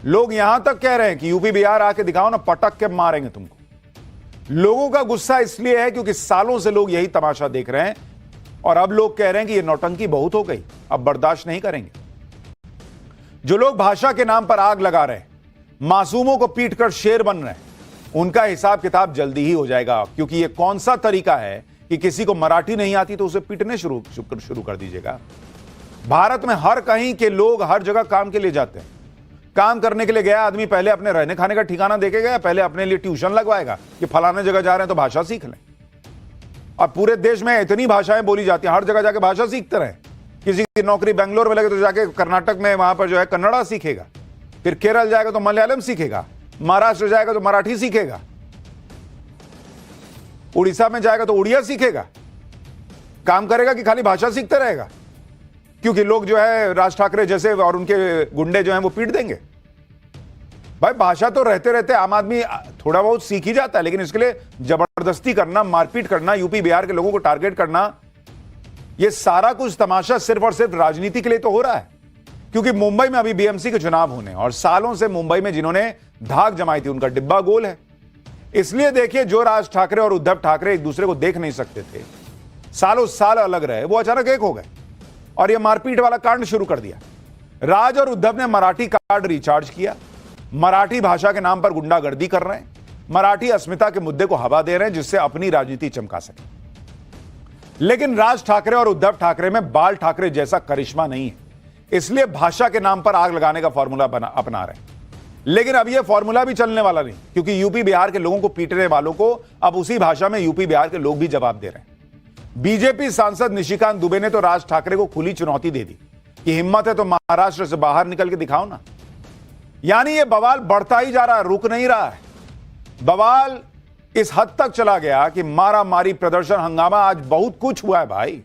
लोग यहां तक कह रहे हैं कि यूपी बिहार आके दिखाओ ना, पटक के मारेंगे तुमको। लोगों का गुस्सा इसलिए है क्योंकि सालों से लोग यही तमाशा देख रहे हैं और अब लोग कह रहे हैं कि यह नौटंकी बहुत हो गई, अब बर्दाश्त नहीं करेंगे। जो लोग भाषा के नाम पर आग लगा रहे हैं, मासूमों को पीट कर शेर बन रहे हैं, उनका हिसाब किताब जल्दी ही हो जाएगा। क्योंकि यह कौन सा तरीका है कि किसी को मराठी नहीं आती तो उसे पीटने शुरू कर दीजिएगा। भारत में हर कहीं के लोग हर जगह काम के लिए जाते हैं। काम करने के लिए गया आदमी पहले अपने रहने खाने का ठिकाना देखेगा, पहले अपने लिए ट्यूशन लगवाएगा कि फलाने जगह जा रहे हैं तो भाषा सीख लें। और पूरे देश में इतनी भाषाएं बोली जाती हैं, हर जगह जाके भाषा सीखते रहे। किसी की नौकरी बेंगलोर में लगे तो जाके कर्नाटक में वहां पर जो है कन्नड़ा सीखेगा, फिर केरल जाएगा तो मलयालम सीखेगा, महाराष्ट्र जाएगा तो मराठी सीखेगा, उड़ीसा में जाएगा तो उड़िया सीखेगा। काम करेगा कि खाली भाषा सीखते रहेगा? क्योंकि लोग जो है राज ठाकरे जैसे और उनके गुंडे जो हैं वो पीट देंगे। भाई भाषा तो रहते रहते आम आदमी थोड़ा बहुत सीख ही जाता है, लेकिन इसके लिए जबरदस्ती करना, मारपीट करना, यूपी बिहार के लोगों को टारगेट करना, ये सारा कुछ तमाशा सिर्फ और सिर्फ राजनीति के लिए तो हो रहा है। क्योंकि मुंबई में अभी बीएमसी के चुनाव होने और सालों से मुंबई में जिन्होंने धाक जमाई थी उनका डिब्बा गोल है। इसलिए देखिए, जो राज ठाकरे और उद्धव ठाकरे एक दूसरे को देख नहीं सकते थे, सालों साल अलग रहे, वो अचानक एक हो गए और ये मारपीट वाला कांड शुरू कर दिया। राज और उद्धव ने मराठी कार्ड रिचार्ज किया, मराठी भाषा के नाम पर गुंडागर्दी कर रहे हैं, मराठी अस्मिता के मुद्दे को हवा दे रहे हैं जिससे अपनी राजनीति चमका सके। लेकिन राज ठाकरे और उद्धव ठाकरे में बाल ठाकरे जैसा करिश्मा नहीं है, इसलिए भाषा के नाम पर आग लगाने का फॉर्मूला अपना रहे हैं। लेकिन अब यह फॉर्मूला भी चलने वाला नहीं, क्योंकि यूपी बिहार के लोगों को पीटने वालों को अब उसी भाषा में यूपी बिहार के लोग भी जवाब दे रहे हैं। बीजेपी सांसद निशिकांत दुबे ने तो राज ठाकरे को खुली चुनौती दे दी कि हिम्मत है तो महाराष्ट्र से बाहर निकल के दिखाओ ना। यानी यह बवाल बढ़ता ही जा रहा है, रुक नहीं रहा है। बवाल इस हद तक चला गया कि मारा मारी, प्रदर्शन, हंगामा, आज बहुत कुछ हुआ है भाई।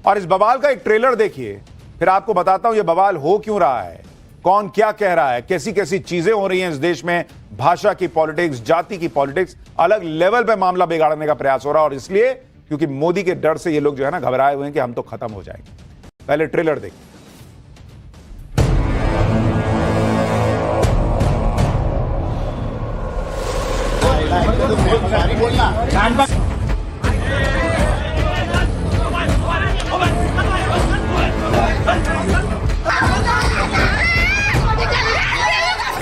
और इस बवाल का एक ट्रेलर देखिए, फिर आपको बताता हूं यह बवाल हो क्यों रहा है, कौन क्या कह रहा है, कैसी कैसी चीजें हो रही हैं इस देश में। भाषा की पॉलिटिक्स, जाति की पॉलिटिक्स, अलग लेवल पे मामला बिगाड़ने का प्रयास हो रहा है। और इसलिए क्योंकि मोदी के डर से ये लोग जो है ना घबराए हुए हैं कि हम तो खत्म हो जाएंगे। पहले ट्रेलर देखिए।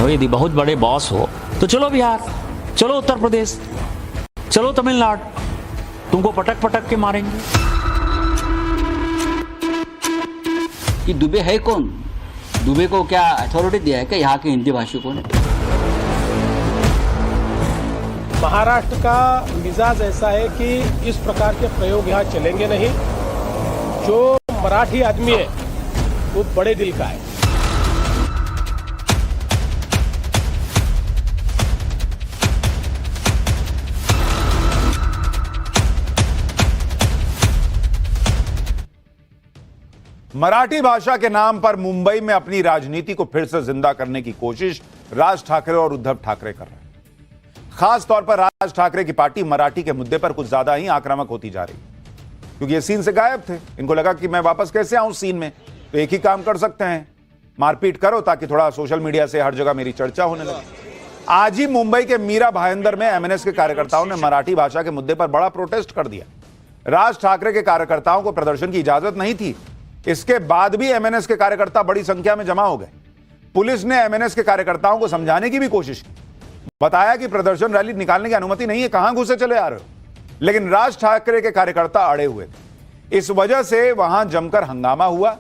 यदि बहुत बड़े बॉस हो तो चलो बिहार, चलो उत्तर प्रदेश, चलो तमिलनाडु, तुमको पटक पटक के मारेंगे। कि दुबे है कौन? दुबे को क्या अथॉरिटी दिया है क्या यहाँ के हिंदी भाषिकों ने? महाराष्ट्र का मिजाज ऐसा है कि इस प्रकार के प्रयोग यहाँ चलेंगे नहीं। जो मराठी आदमी है वो बड़े दिल का है। मराठी भाषा के नाम पर मुंबई में अपनी राजनीति को फिर से जिंदा करने की कोशिश राज ठाकरे और उद्धव ठाकरे कर रहे हैं। खास तौर पर राज ठाकरे की पार्टी मराठी के मुद्दे पर कुछ ज्यादा ही आक्रामक होती जा रही, क्योंकि ये सीन से गायब थे। इनको लगा कि मैं वापस कैसे आऊं सीन में, तो एक ही काम कर सकते हैं, मारपीट करो ताकि थोड़ा सोशल मीडिया से हर जगह मेरी चर्चा होने लगे। आज ही मुंबई के मीरा भाईंदर में एमएनएस के कार्यकर्ताओं ने मराठी भाषा के मुद्दे पर बड़ा प्रोटेस्ट कर दिया। राज ठाकरे के कार्यकर्ताओं को प्रदर्शन की इजाजत नहीं थी, इसके बाद भी एमएनएस के कार्यकर्ता बड़ी संख्या में जमा हो गए। पुलिस ने एमएनएस के कार्यकर्ताओं को समझाने की भी कोशिश की, बताया कि प्रदर्शन रैली निकालने की अनुमति नहीं है, कहां घुसे चले आ रहे हो। लेकिन राज ठाकरे के कार्यकर्ता अड़े हुए थे, इस वजह से वहां जमकर हंगामा हुआ।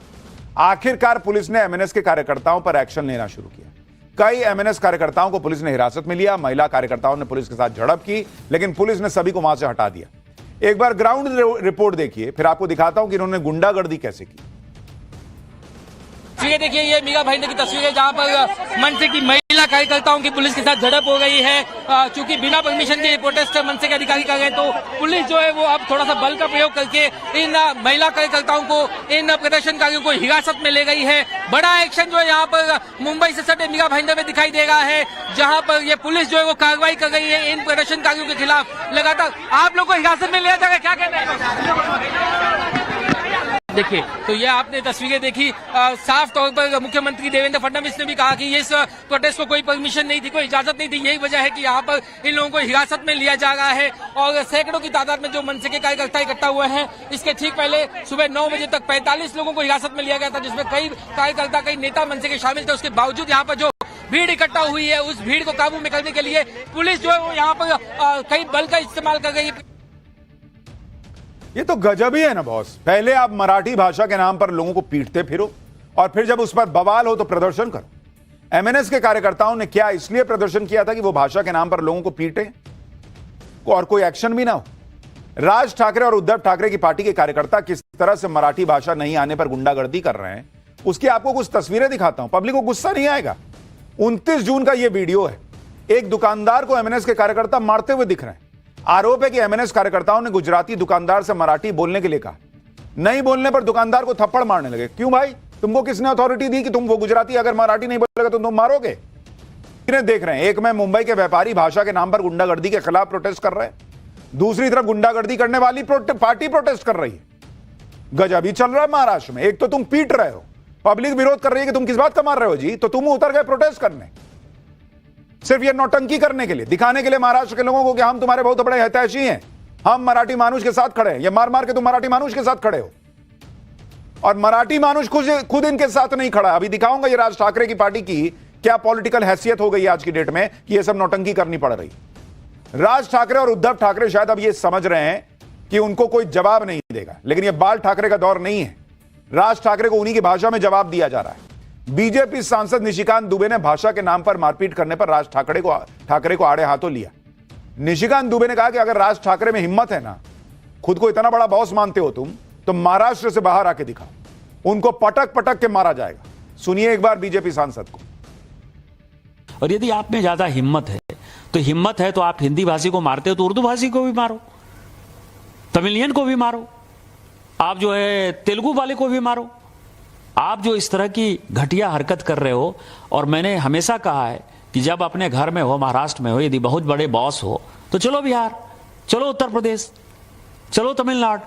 आखिरकार पुलिस ने एमएनएस के कार्यकर्ताओं पर एक्शन लेना शुरू किया। कई एमएनएस कार्यकर्ताओं को पुलिस ने हिरासत में लिया। महिला कार्यकर्ताओं ने पुलिस के साथ झड़प की, लेकिन पुलिस ने सभी को वहां से हटा दिया। एक बार ग्राउंड रिपोर्ट देखिए, फिर आपको दिखाता हूं कि इन्होंने गुंडागर्दी कैसे की। ये देखिए, ये मीरा भाईंदर की तस्वीर है जहाँ पर मनसे की महिला कार्यकर्ताओं की पुलिस के साथ झड़प हो गई है। चूंकि बिना परमिशन के प्रोटेस्ट मनसे के अधिकारी कर रहे हैं, तो पुलिस जो है वो अब थोड़ा सा बल का प्रयोग करके इन महिला कार्यकर्ताओं को, इन प्रदर्शनकारियों को हिरासत में ले गई है। बड़ा एक्शन जो है यहाँ पर मुंबई से सटे मीरा भाईंदर में दिखाई दे रहा है, जहाँ पर ये पुलिस जो है वो कार्रवाई कर रही है इन प्रदर्शनकारियों के खिलाफ। लगातार आप लोग को हिरासत में लिया जा रहा है, क्या कहना है? देखिए, तो ये आपने तस्वीरें देखी। साफ तौर पर मुख्यमंत्री देवेंद्र फडणवीस ने भी कहा कि इस प्रोटेस्ट को कोई परमिशन नहीं थी, कोई इजाजत नहीं थी। यही वजह है कि यहाँ पर इन लोगों को हिरासत में लिया जा रहा है और सैकड़ों की तादाद में जो मनसे के कार्यकर्ता इकट्ठा हुए हैं। इसके ठीक पहले सुबह 9 बजे तक 45 लोगों को हिरासत में लिया गया था, जिसमें कई कार्यकर्ता, कई नेता मनसे के शामिल थे। उसके बावजूद यहाँ पर जो भीड़ इकट्ठा हुई है, उस भीड़ को काबू में करने के लिए पुलिस जो है वो यहाँ पर कई बल का इस्तेमाल कर रही है। ये तो गजब ही है ना बॉस। पहले आप मराठी भाषा के नाम पर लोगों को पीटते फिरो और फिर जब उस पर बवाल हो तो प्रदर्शन करो। एमएनएस के कार्यकर्ताओं ने क्या इसलिए प्रदर्शन किया था कि वो भाषा के नाम पर लोगों को पीटे और कोई एक्शन भी ना हो? राज ठाकरे और उद्धव ठाकरे की पार्टी के कार्यकर्ता किस तरह से मराठी भाषा नहीं आने पर गुंडागर्दी कर रहे हैं, उसकी आपको कुछ तस्वीरें दिखाता हूं। पब्लिक को गुस्सा नहीं आएगा। 29 जून का यह वीडियो है। एक दुकानदार को एमएनएस के कार्यकर्ता मारते हुए दिख रहे हैं। आरोप है कि एमएनएस कार्यकर्ताओं ने गुजराती दुकानदार से मराठी बोलने के लिए कहा। नहीं बोलने पर दुकानदार को थप्पड़ मारने लगे। क्यों भाई? तुमको किसने अथॉरिटी दी कि तुम वो गुजराती अगर मराठी नहीं बोलेगा तो तुम मारोगे? देख रहे हैं, एक में मुंबई के व्यापारी भाषा के नाम पर गुंडागर्दी के खिलाफ प्रोटेस्ट कर रहे हैं, दूसरी तरफ गुंडागर्दी करने वाली पार्टी प्रोटेस्ट कर रही है। गजब ही चल रहा है महाराष्ट्र में। एक तो तुम पीट रहे हो, पब्लिक विरोध कर रही है कि तुम किस बात का मार रहे हो जी, तो तुम उतर गए प्रोटेस्ट करने सिर्फ ये नौटंकी करने के लिए, दिखाने के लिए महाराष्ट्र के लोगों को कि हम तुम्हारे बहुत बड़े हितैषी हैं, हम मराठी मानुष के साथ खड़े हैं। ये मार मार के तुम मराठी मानुष के साथ खड़े हो और मराठी मानुष खुद इनके साथ नहीं खड़ा। अभी दिखाऊंगा ये राज ठाकरे की पार्टी की क्या पॉलिटिकल हैसियत हो गई आज की डेट में कि ये सब नौटंकी करनी पड़ रही। राज ठाकरे और उद्धव ठाकरे शायद अब ये समझ रहे हैं कि उनको कोई जवाब नहीं देगा, लेकिन ये बाल ठाकरे का दौर नहीं है। राज ठाकरे को उन्हीं की भाषा में जवाब दिया जा रहा है। बीजेपी सांसद निशिकांत दुबे ने भाषा के नाम पर मारपीट करने पर राज ठाकरे को आड़े हाथों लिया। निशिकांत दुबे ने कहा कि अगर राज ठाकरे में हिम्मत है ना, खुद को इतना बड़ा बॉस मानते हो तुम, तो महाराष्ट्र से बाहर आके दिखाओ। उनको पटक पटक के मारा जाएगा। सुनिए एक बार बीजेपी सांसद को। और यदि आप में ज्यादा हिम्मत है तो आप हिंदी भाषी को मारते हो तो उर्दू भाषी को भी मारो, तमिलियन को भी मारो, आप जो है तेलुगु वाले को भी मारो। आप जो इस तरह की घटिया हरकत कर रहे हो, और मैंने हमेशा कहा है कि जब अपने घर में हो, महाराष्ट्र में हो, यदि बहुत बड़े बॉस हो तो चलो बिहार, चलो उत्तर प्रदेश, चलो तमिलनाडु,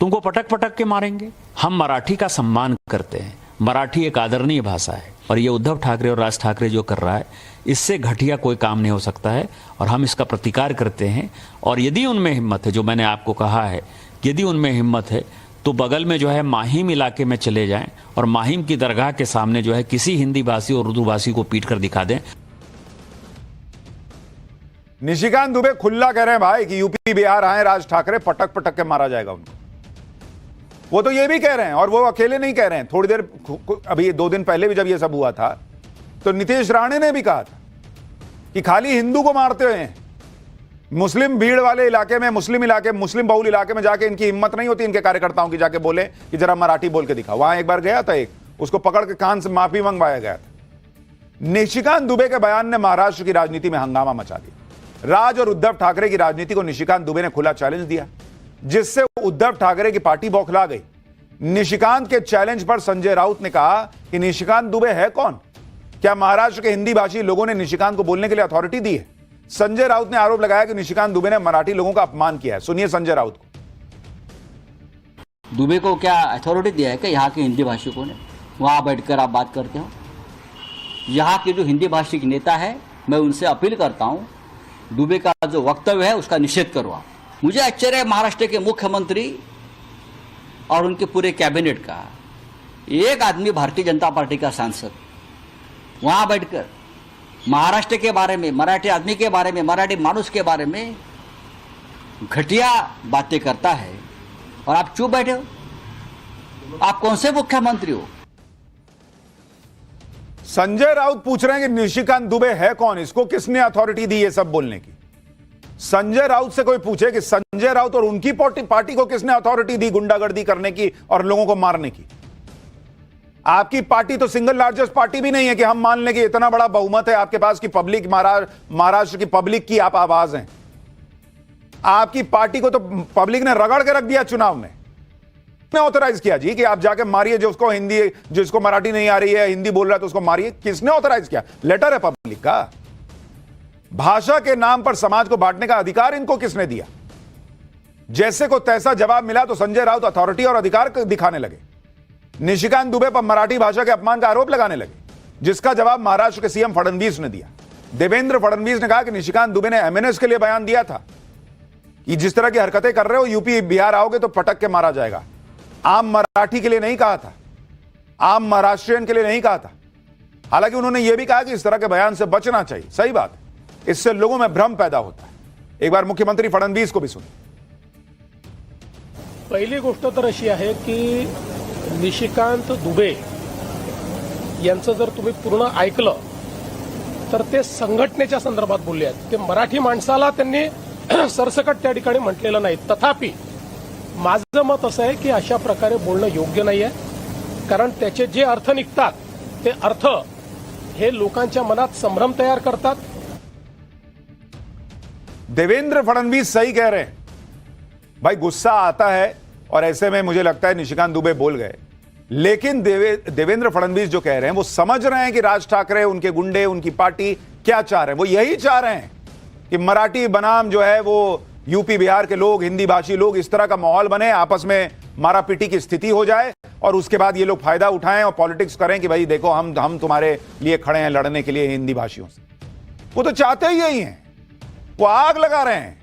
तुमको पटक पटक के मारेंगे। हम मराठी का सम्मान करते हैं, मराठी एक आदरणीय भाषा है, और ये उद्धव ठाकरे और राज ठाकरे जो कर रहा है, इससे घटिया कोई काम नहीं हो सकता है, और हम इसका प्रतिकार करते हैं। और यदि उनमें हिम्मत है, जो मैंने आपको कहा है, यदि उनमें हिम्मत है तो बगल में जो है माहिम इलाके में चले जाएं और माहिम की दरगाह के सामने जो है किसी हिंदी भाषी और उर्दू भाषी को पीट कर दिखा दें। निशिकांत दुबे खुला कह रहे हैं भाई कि यूपी बिहार आए राज ठाकरे, पटक पटक के मारा जाएगा उनको। वो तो ये भी कह रहे हैं, और वो अकेले नहीं कह रहे हैं। थोड़ी देर अभी 2 दिन पहले भी जब ये सब हुआ था तो नीतीश राणे ने भी कहा था कि खाली हिंदू को मारते हुए हैं, मुस्लिम भीड़ वाले इलाके में, मुस्लिम बहुल इलाके में जाके इनकी हिम्मत नहीं होती इनके कार्यकर्ताओं की जाके बोले कि जरा मराठी बोल के दिखा। वहां एक बार गया था, एक उसको पकड़ के कान से माफी मंगवाया गया था। निशिकांत दुबे के बयान ने महाराष्ट्र की राजनीति में हंगामा मचा दिया। राज और उद्धव ठाकरे की राजनीति को निशिकांत दुबे ने खुला चैलेंज दिया, जिससे उद्धव ठाकरे की पार्टी बौखला गई। निशिकांत के चैलेंज पर संजय राउत ने कहा कि निशिकांत दुबे है कौन? क्या महाराष्ट्र के हिंदी भाषी लोगों ने निशिकांत को बोलने के लिए अथॉरिटी दी है? संजय राउत ने आरोप लगाया कि निशिकांत दुबे ने मराठी लोगों का अपमान किया है। सुनिए संजय राउत को। दुबे को क्या अथॉरिटी दिया है कि यहाँ के हिंदी भाषिकों ने? वहाँ बैठकर आप बात करते हो। यहाँ के जो हिंदी भाषी नेता है, मैं उनसे अपील करता हूँ, दुबे का जो वक्तव्य है उसका निषेध करो आप। मुझे आश्चर्य है महाराष्ट्र के मुख्यमंत्री और उनके पूरे कैबिनेट का, एक आदमी भारतीय जनता पार्टी का सांसद वहाँ बैठकर महाराष्ट्र के बारे में, मराठी आदमी के बारे में, मराठी मानुष के बारे में घटिया बातें करता है और आप चुप बैठे हो। आप कौन से मुख्यमंत्री हो? संजय राउत पूछ रहे हैं कि निशिकांत दुबे है कौन, इसको किसने अथॉरिटी दी ये सब बोलने की? संजय राउत से कोई पूछे कि संजय राउत और उनकी पार्टी को किसने अथॉरिटी दी गुंडागर्दी करने की और लोगों को मारने की? आपकी पार्टी तो सिंगल लार्जेस्ट पार्टी भी नहीं है कि हम मान लें कि इतना बड़ा बहुमत है आपके पास कि पब्लिक, महाराष्ट्र की पब्लिक की आप आवाज हैं। आपकी पार्टी को तो पब्लिक ने रगड़ के रख दिया चुनाव में। ऑथराइज किया जी कि आप जाके मारिए जिसको हिंदी, जिसको मराठी नहीं आ रही है, हिंदी बोल रहा है तो उसको मारिए। किसने ऑथराइज किया? लेटर है पब्लिक का। भाषा के नाम पर समाज को बांटने का अधिकार इनको किसने दिया? जैसे को तैसा जवाब मिला तो संजय राउत अथॉरिटी और अधिकार दिखाने लगे। निशिकांत दुबे पर मराठी भाषा के अपमान का आरोप लगाने लगे, जिसका जवाब महाराष्ट्र के सीएम फडणवीस ने दिया। देवेंद्र फडणवीस ने कहा कि निशिकांत दुबे ने एमएनएस के लिए बयान दिया था कि जिस तरह की हरकतें कर रहे हो यूपी बिहार आओगे तो पटक के मारा जाएगा। आम मराठी के लिए नहीं कहा था, आम महाराष्ट्रियन के लिए नहीं कहा था। हालांकि उन्होंने यह भी कहा कि इस तरह के बयान से बचना चाहिए। सही बात है, इससे लोगों में भ्रम पैदा होता है। एक बार मुख्यमंत्री फडणवीस को भी सुनिए। पहिली गोष्ट तर अशी आहे की निशिकांत दुबे यांचं जर तुम्ही पूर्ण ऐकलं तर ते संघटनेच्या संदर्भात बोलले आहेत। ते मराठी माणसाला त्यांनी सरसकट त्या ठिकाणी म्हटलेलं नाही। तथापि माझं मत असं आहे की अशा प्रकारे बोलणं योग्य नाही आहे, कारण त्याचे जे अर्थ निघतात ते अर्थ हे लोकांच्या मनात संभ्रम तयार करतात। देवेंद्र फडणवीस सही कह रहे हैं भाई, गुस्सा आता है और ऐसे में मुझे लगता है निशिकांत दुबे बोल गए, लेकिन देवेंद्र फडणवीस जो कह रहे हैं वो समझ रहे हैं कि राज ठाकरे, उनके गुंडे, उनकी पार्टी क्या चाह रहे हैं। वो यही चाह रहे हैं कि मराठी बनाम जो है वो यूपी बिहार के लोग, हिंदी भाषी लोग, इस तरह का माहौल बने, आपस में मारापीटी की स्थिति हो जाए और उसके बाद ये लोग फायदा उठाएं और पॉलिटिक्स करें कि भाई देखो हम तुम्हारे लिए खड़े हैं लड़ने के लिए हिंदी भाषियों से। वो तो चाहते ही यही हैं, वो आग लगा रहे हैं।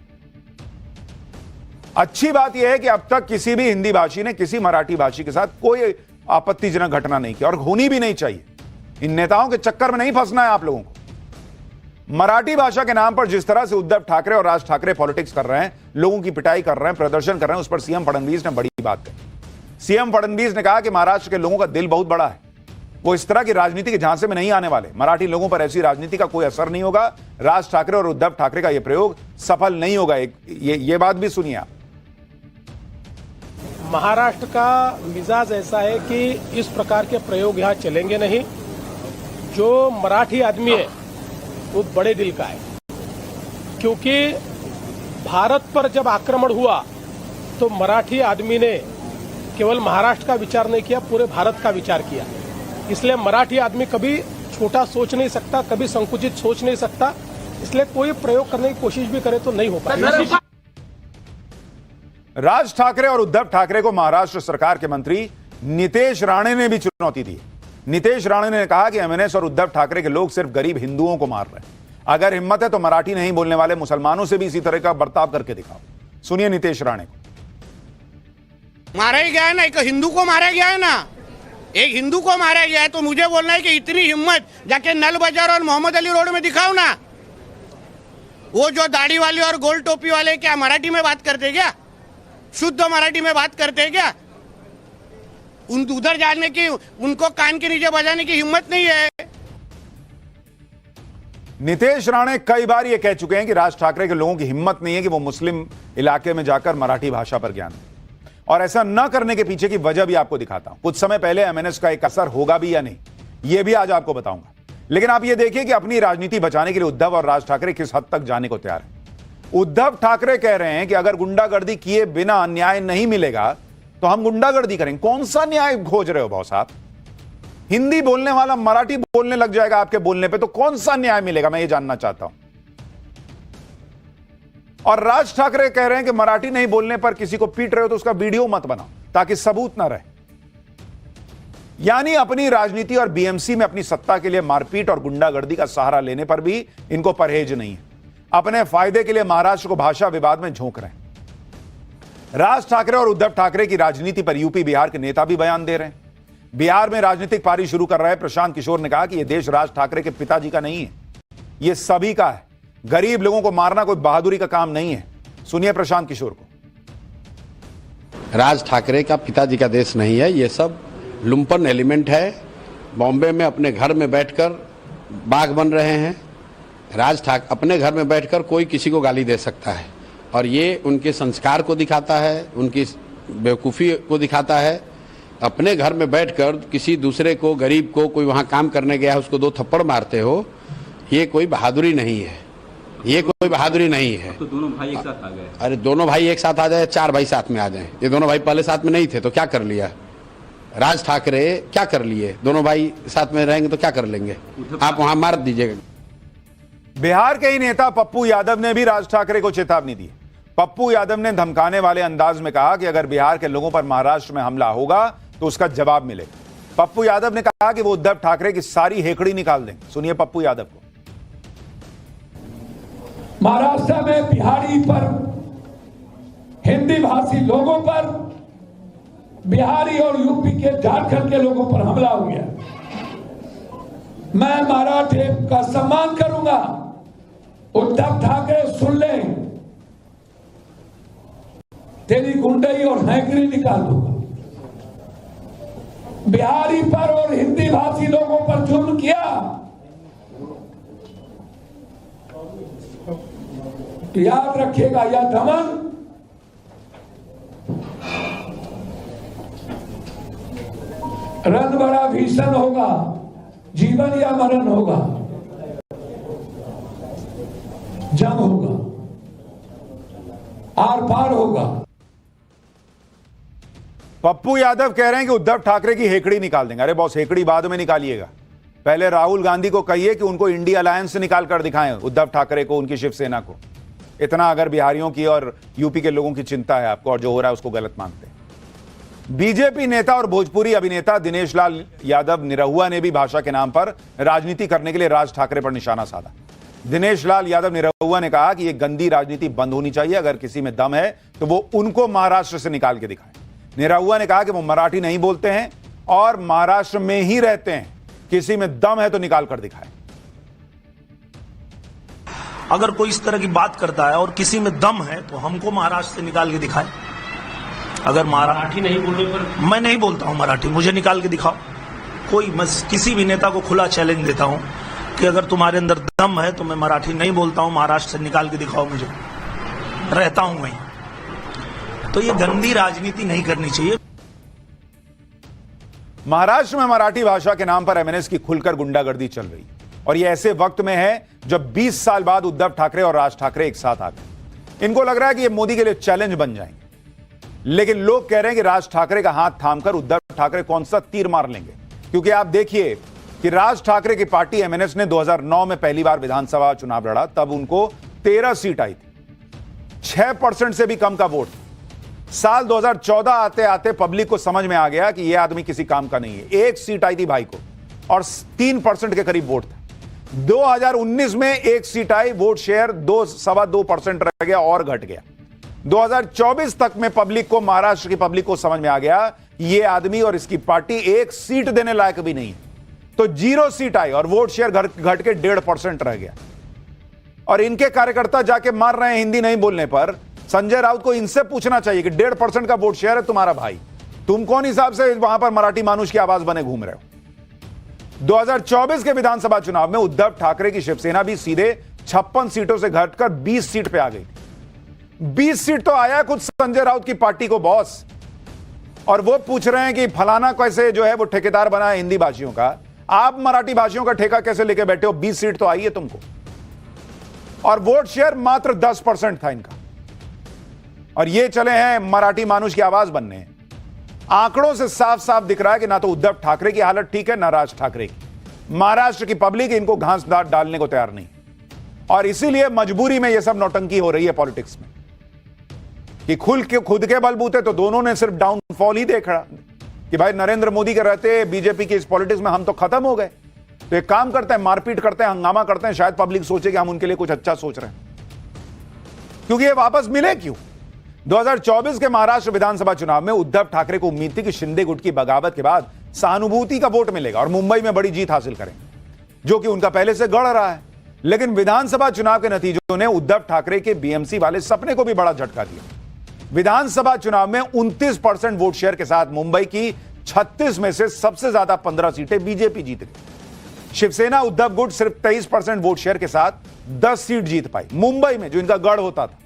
अच्छी बात यह है कि अब तक किसी भी हिंदी भाषी ने किसी मराठी भाषी के साथ कोई आपत्तिजनक घटना नहीं की और होनी भी नहीं चाहिए। इन नेताओं के चक्कर में नहीं फंसना है आप लोगों को। मराठी भाषा के नाम पर जिस तरह से उद्धव ठाकरे और राज ठाकरे पॉलिटिक्स कर रहे हैं, लोगों की पिटाई कर रहे हैं, प्रदर्शन कर रहे हैं, उस पर सीएम फडणवीस ने बड़ी बात कही। सीएम फडणवीस ने कहा कि महाराष्ट्र के लोगों का दिल बहुत बड़ा है, वो इस तरह की राजनीति के झांसे में नहीं आने वाले। मराठी लोगों पर ऐसी राजनीति का कोई असर नहीं होगा। राज ठाकरे और उद्धव ठाकरे का यह प्रयोग सफल नहीं होगा। ये बात भी सुनिए आप। महाराष्ट्र का मिजाज ऐसा है कि इस प्रकार के प्रयोग यहाँ चलेंगे नहीं। जो मराठी आदमी है वो बड़े दिल का है, क्योंकि भारत पर जब आक्रमण हुआ तो मराठी आदमी ने केवल महाराष्ट्र का विचार नहीं किया, पूरे भारत का विचार किया। इसलिए मराठी आदमी कभी छोटा सोच नहीं सकता, कभी संकुचित सोच नहीं सकता। इसलिए कोई प्रयोग करने की कोशिश भी करे तो नहीं हो पाएगा। राज ठाकरे और उद्धव ठाकरे को महाराष्ट्र सरकार के मंत्री नितेश राणे ने भी चुनौती दी। नितेश राणे ने कहा कि एमएनएस और उद्धव ठाकरे के लोग सिर्फ गरीब हिंदुओं को मार रहे हैं। अगर हिम्मत है तो मराठी नहीं बोलने वाले मुसलमानों से भी इसी तरह का बर्ताव करके दिखाओ। सुनिए नितेश राणे को। मारा ही गया है ना, एक हिंदू को मारा गया है ना, एक हिंदू को मारा गया है, तो मुझे बोलना है कि इतनी हिम्मत जाके नल बाजार और मोहम्मद अली रोड में दिखाओ ना। वो जो दाढ़ी वाले और गोल टोपी वाले क्या मराठी में बात करते क्या? शुद्ध मराठी में बात करते हैं क्या? उधर जाने की, उनको कान के नीचे बजाने की हिम्मत नहीं है। नितेश राणे कई बार यह कह चुके हैं कि राज ठाकरे के लोगों की हिम्मत नहीं है कि वो मुस्लिम इलाके में जाकर मराठी भाषा पर ज्ञान दें। और ऐसा न करने के पीछे की वजह भी आपको दिखाता हूं। कुछ समय पहले एमएनएस का एक असर होगा भी या नहीं, यह भी आज आपको बताऊंगा। लेकिन आप यह देखिए कि अपनी राजनीति बचाने के लिए उद्धव और राज ठाकरे किस हद तक जाने को तैयार हैं। उद्धव ठाकरे कह रहे हैं कि अगर गुंडागर्दी किए बिना न्याय नहीं मिलेगा तो हम गुंडागर्दी करेंगे। कौन सा न्याय खोज रहे हो भाई साहब? हिंदी बोलने वाला मराठी बोलने लग जाएगा आपके बोलने पे, तो कौन सा न्याय मिलेगा? मैं ये जानना चाहता हूं। और राज ठाकरे कह रहे हैं कि मराठी नहीं बोलने पर किसी को पीट रहे हो तो उसका वीडियो मत बनाओ ताकि सबूत ना रहे। यानी अपनी राजनीति और बीएमसी में अपनी सत्ता के लिए मारपीट और गुंडागर्दी का सहारा लेने पर भी इनको परहेज नहीं है। अपने फायदे के लिए महाराष्ट्र को भाषा विवाद में झोंक रहे हैं। राज ठाकरे और उद्धव ठाकरे की राजनीति पर यूपी बिहार के नेता भी बयान दे रहे हैं। बिहार में राजनीतिक पारी शुरू कर रहे प्रशांत किशोर ने कहा कि यह देश राज ठाकरे के पिताजी का नहीं है, यह सभी का है। गरीब लोगों को मारना कोई बहादुरी का काम नहीं है। सुनिए प्रशांत किशोर को। राज ठाकरे का पिताजी का देश नहीं है, यह सब लुम्पन एलिमेंट है। बॉम्बे में अपने घर में बैठकर बाघ बन रहे हैं। राज ठाकरे अपने घर में बैठकर कोई किसी को गाली दे सकता है और ये उनके संस्कार को दिखाता है, उनकी बेवकूफ़ी को दिखाता है। अपने घर में बैठकर किसी दूसरे को, गरीब को, कोई वहाँ काम करने गया है उसको 2 थप्पड़ मारते हो, ये कोई बहादुरी नहीं है। ये कोई बहादुरी नहीं है। तो दोनों भाई एक साथ आ गए। अरे दोनों भाई एक साथ आ जाए, 4 भाई साथ में आ जाए। ये दोनों भाई पहले साथ में नहीं थे तो क्या कर लिया? राज ठाकरे क्या कर लिए? दोनों भाई साथ में रहेंगे तो क्या कर लेंगे? आप वहां मार दीजिएगा। बिहार के ही नेता पप्पू यादव ने भी राज ठाकरे को चेतावनी दी। पप्पू यादव ने धमकाने वाले अंदाज में कहा कि अगर बिहार के लोगों पर महाराष्ट्र में हमला होगा तो उसका जवाब मिलेगा। पप्पू यादव ने कहा कि वो उद्धव ठाकरे की सारी हेकड़ी निकाल देंगे। सुनिए पप्पू यादव को। महाराष्ट्र में बिहारी पर, हिंदी भाषी लोगों पर, बिहारी और यूपी के झारखंड के लोगों पर हमला हो गया। मैं मराठे का सम्मान करूंगा। उद्धव ठाकरे सुन ले, तेरी गुंडई और हैकरी निकाल दूंगा। बिहारी पर और हिंदी भाषी लोगों पर जुल्म किया, याद रखिएगा यह दमन रण बड़ा भीषण होगा, जीवन या मरण होगा, जंग होगा, आर पार होगा। पप्पू यादव कह रहे हैं कि उद्धव ठाकरे की हेकड़ी निकाल देंगे। अरे बॉस, हेकड़ी बाद में निकालिएगा, पहले राहुल गांधी को कहिए कि उनको इंडिया अलायंस से निकाल कर दिखाएं, उद्धव ठाकरे को, उनकी शिवसेना को। इतना अगर बिहारियों की और यूपी के लोगों की चिंता है आपको और जो हो रहा है उसको गलत मानते हैं। बीजेपी नेता और भोजपुरी अभिनेता दिनेश लाल यादव निरहुआ ने भी भाषा के नाम पर राजनीति करने के लिए राज ठाकरे पर निशाना साधा। दिनेश लाल यादव निरहुआ ने कहा कि यह गंदी राजनीति बंद होनी चाहिए, अगर किसी में दम है तो वो उनको महाराष्ट्र से निकाल के दिखाए। निरहुआ ने कहा कि वो मराठी नहीं बोलते हैं और महाराष्ट्र में ही रहते हैं, किसी में दम है तो निकाल कर दिखाए। अगर कोई इस तरह की बात करता है और किसी में दम है तो हमको महाराष्ट्र से निकाल के दिखाए। अगर मराठी नहीं बोलने पर, मैं नहीं बोलता हूं मराठी, मुझे निकाल के दिखाओ। कोई, मैं किसी भी नेता को खुला चैलेंज देता हूं कि अगर तुम्हारे अंदर दम है तो मैं मराठी नहीं बोलता हूं, महाराष्ट्र से निकाल के दिखाओ मुझे, रहता हूं वहीं। तो ये गंदी राजनीति नहीं करनी चाहिए। महाराष्ट्र में मराठी भाषा के नाम पर एमएनएस की खुलकर गुंडागर्दी चल रही है और यह ऐसे वक्त में है जब 20 साल बाद उद्धव ठाकरे और राज ठाकरे एक साथ आ गए। इनको लग रहा है कि ये मोदी के लिए चैलेंज बन जाएंगे, लेकिन लोग कह रहे हैं कि राज ठाकरे का हाथ थामकर उद्धव ठाकरे कौन सा तीर मार लेंगे। क्योंकि आप देखिए कि राज ठाकरे की पार्टी एमएनएस ने 2009 में पहली बार विधानसभा चुनाव लड़ा, तब उनको 13 सीट आई थी, 6% से भी कम का वोट। साल 2014 आते आते पब्लिक को समझ में आ गया कि यह आदमी किसी काम का नहीं है, 1 सीट आई थी भाई को और 3% के करीब वोट था। 2019 में 1 सीट आई, वोट शेयर 2.25% रह गया और घट गया। 2024 तक में पब्लिक को, महाराष्ट्र की पब्लिक को समझ में आ गया कि यह आदमी और इसकी पार्टी 1 सीट देने लायक भी नहीं है, तो 0 सीट आई और वोट शेयर घट के 1.5% रह गया। और इनके कार्यकर्ता जाके मार रहे हैं हिंदी नहीं बोलने पर। संजय राउत को इनसे पूछना चाहिए कि 1.5% का वोट शेयर है तुम्हारा भाई, तुम कौन हिसाब से वहां पर मराठी मानुष की आवाज बने घूम रहे हो। 2024 के विधानसभा चुनाव में उद्धव ठाकरे की शिवसेना भी सीधे 56 सीटों से घटकर 20 सीट पे आ गई। 20 सीट तो आया खुद संजय राउत की पार्टी को बॉस, और वो पूछ रहे हैं कि फलाना कैसे जो है वो ठेकेदार बना है हिंदी भाषियों का, आप मराठी भाषियों का ठेका कैसे लेके बैठे हो। 20 सीट तो आई है तुमको और वोट शेयर मात्र 10% था इनका, और ये चले हैं मराठी मानुष की आवाज बनने। आंकड़ों से साफ साफ दिख रहा है कि ना तो उद्धव ठाकरे की हालत ठीक है ना राज ठाकरे की। महाराष्ट्र की पब्लिक इनको घास डालने को तैयार नहीं, और इसीलिए मजबूरी में यह सब नौटंकी हो रही है पॉलिटिक्स में कि खुद के बलबूते तो दोनों ने सिर्फ डाउनफॉल ही देखा कि भाई नरेंद्र मोदी के रहते बीजेपी की इस पॉलिटिक्स में हम तो खत्म हो गए। तो एक काम करते हैं, मारपीट करते हैं, हंगामा करते हैं, शायद पब्लिक सोचे कि हम उनके लिए कुछ अच्छा सोच रहे हैं, क्योंकि ये वापस मिले क्यों। 2024 के महाराष्ट्र विधानसभा चुनाव में उद्धव ठाकरे को उम्मीद थी कि शिंदे गुट की बगावत के बाद सहानुभूति का वोट मिलेगा और मुंबई में बड़ी जीत हासिल करेंगे, जो कि उनका पहले से गढ़ रहा है। लेकिन विधानसभा चुनाव के नतीजों ने उद्धव ठाकरे के बीएमसी वाले सपने को भी बड़ा झटका दिया। विधानसभा चुनाव में 29% वोट शेयर के साथ मुंबई की 36 में से सबसे ज्यादा 15 सीटें बीजेपी जीत गई। शिवसेना उद्धव गुट सिर्फ 23% वोट शेयर के साथ 10 सीट जीत पाई मुंबई में, जो इनका गढ़ होता था।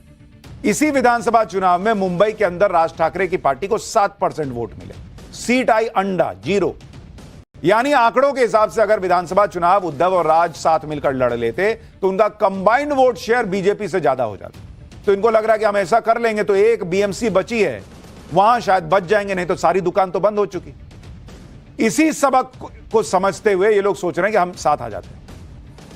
इसी विधानसभा चुनाव में मुंबई के अंदर राज ठाकरे की पार्टी को 7% वोट मिले, सीट आई अंडा 0। यानी आंकड़ों के हिसाब से अगर विधानसभा चुनाव उद्धव और राज साथ मिलकर लड़ लेते तो उनका कंबाइंड वोट शेयर बीजेपी से ज्यादा हो जाता। तो इनको लग रहा है कि हम ऐसा कर लेंगे तो एक बीएमसी बची है वहां शायद बच जाएंगे, नहीं तो सारी दुकान तो बंद हो चुकी। इसी सबक को समझते हुए ये लोग सोच रहे हैं कि हम साथ आ जाते हैं,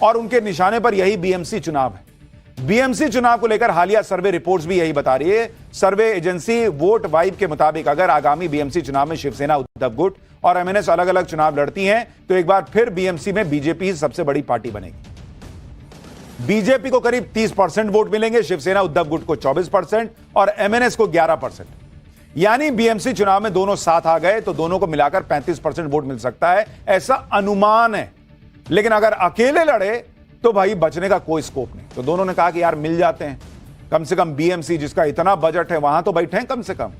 और उनके निशाने पर यही बीएमसी चुनाव है। बीएमसी चुनाव को लेकर हालिया सर्वे रिपोर्ट्स भी यही बता रही है। सर्वे एजेंसी वोट वाइब के मुताबिक अगर आगामी बीएमसी चुनाव में शिवसेना, उद्धव गुट और एमएनएस अलग अलग चुनाव लड़ती हैं तो एक बार फिर बीएमसी में बीजेपी ही सबसे बड़ी पार्टी बनेगी। बीजेपी को करीब 30% वोट मिलेंगे, शिवसेना, उद्धव गुट को 24% और एमएनएस को 11%। यानी बीएमसी चुनाव में दोनों साथ आ गए तो दोनों को मिलाकर 35% वोट मिल सकता है, ऐसा अनुमान है। लेकिन अगर अकेले लड़े तो भाई बचने का कोई स्कोप नहीं। तो दोनों ने कहा कि यार मिल जाते हैं, कम से कम बीएमसी जिसका इतना बजट है वहां तो बैठे हैं कम से कम।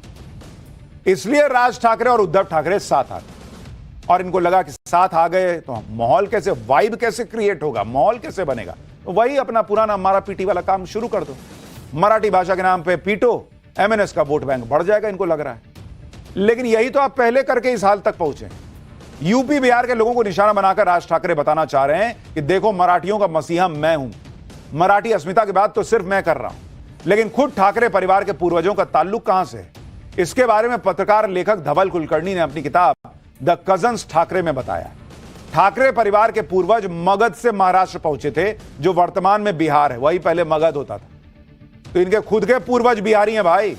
इसलिए राज ठाकरे और उद्धव ठाकरे साथ आ गए और इनको लगा कि साथ आ गए तो माहौल कैसे, वाइब कैसे क्रिएट होगा, माहौल कैसे बनेगा। तो वही अपना पुराना मारा पीटी वाला काम शुरू कर दो। मराठी भाषा के नाम पे पीटो, एमएनएस का वोट बैंक बढ़ जाएगा, इनको लग रहा है। लेकिन यही तो आप पहले करके इस हाल तक पहुंचे। यूपी बिहार के लोगों को निशाना बनाकर राज ठाकरे बताना चाह रहे हैं कि देखो मराठियों का मसीहा मैं हूं, मराठी अस्मिता की बात तो सिर्फ मैं कर रहा हूं। लेकिन खुद ठाकरे परिवार के पूर्वजों का ताल्लुक कहां से है, इसके बारे में पत्रकार लेखक धवल कुलकर्णी ने अपनी किताब द कजन्स ठाकरे में बताया। ठाकरे परिवार के पूर्वज मगध से महाराष्ट्र पहुंचे थे, जो वर्तमान में बिहार है, वही पहले मगध होता था। तो इनके खुद के पूर्वज बिहारी हैं भाई।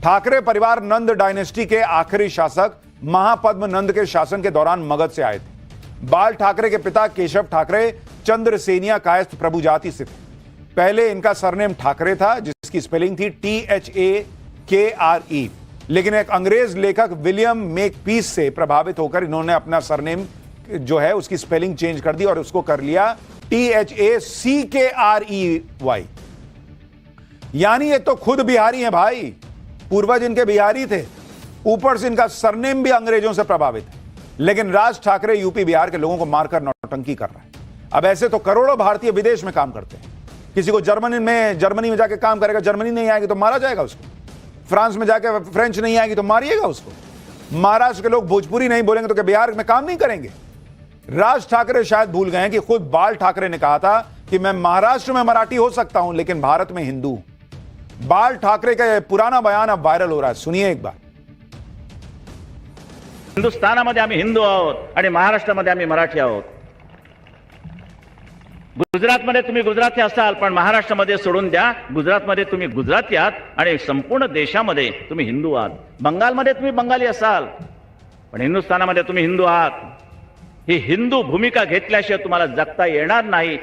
ठाकरे परिवार नंद डायनेस्टी के आखिरी शासक महापद्म नंद के शासन के दौरान मगध से आए थे। बाल ठाकरे के पिता केशव ठाकरे चंद्रसेनिया कायस्थ प्रभु जाति से थे। पहले इनका सरनेम ठाकरे था, जिसकी स्पेलिंग थी THAKRE, लेकिन एक अंग्रेज लेखक विलियम मेकपीस से प्रभावित होकर इन्होंने अपना सरनेम जो है उसकी स्पेलिंग चेंज कर दी और उसको कर लिया THACKREY। यानी ये तो खुद बिहारी हैं भाई, पूर्वज इनके बिहारी थे, ऊपर से इनका सरनेम भी अंग्रेजों से प्रभावित है। लेकिन राज ठाकरे यूपी बिहार के लोगों को मारकर नौटंकी कर रहा है। अब ऐसे तो करोड़ों भारतीय विदेश में काम करते हैं। किसी को जर्मनी में जाके काम करेगा, जर्मनी नहीं आएगी तो मारा जाएगा उसको। फ्रांस में जाके फ्रेंच नहीं आएगी तो मारिएगा उसको। महाराष्ट्र के लोग भोजपुरी नहीं बोलेंगे तो क्या बिहार में काम नहीं करेंगे? राज ठाकरे शायद भूल गए हैं कि खुद बाल ठाकरे ने कहा था कि मैं महाराष्ट्र में मराठी हो सकता हूं लेकिन भारत में हिंदू। बाल ठाकरे का यह पुराना बयान अब वायरल हो रहा है, सुनिए एक बार। हिंदुस्थानामध्ये आम्ही हिंदू आहोत आणि महाराष्ट्रामध्ये आम्ही मराठी आहोत। गुजरातमध्ये तुम्ही गुजराती असाल पण महाराष्ट्रामध्ये सोडून द्या, गुजरातमध्ये तुम्ही गुजराती आहात आणि संपूर्ण देशामध्ये तुम्ही हिंदू आहात। बंगालमध्ये तुम्ही बंगाली असाल पण हिंदुस्थानामध्ये तुम्ही हिंदू आहात। ही हिंदू भूमिका घेतल्याशिवाय तुम्हाला जगता येणार नाही।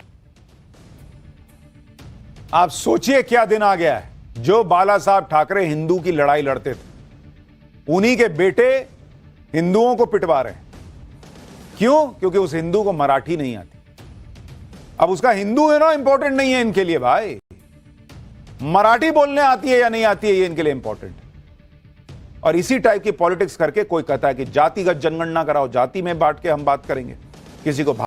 आप सोचिए क्या दिन आ गया है। जो बाला साहब ठाकरे हिंदू की लड़ाई लड़ते थे, उन्हीं के बेटे हिंदुओं को पिटवा रहे हैं। क्यों? क्योंकि उस हिंदू को मराठी नहीं आती। अब उसका हिंदू है ना इंपॉर्टेंट नहीं है इनके लिए भाई, मराठी बोलने आती है या नहीं आती है ये इनके लिए इंपॉर्टेंट है। और इसी टाइप की पॉलिटिक्स करके कोई कहता है कि जातिगत जनगणना कराओ, जाति में बांट के हम बात करेंगे, किसी को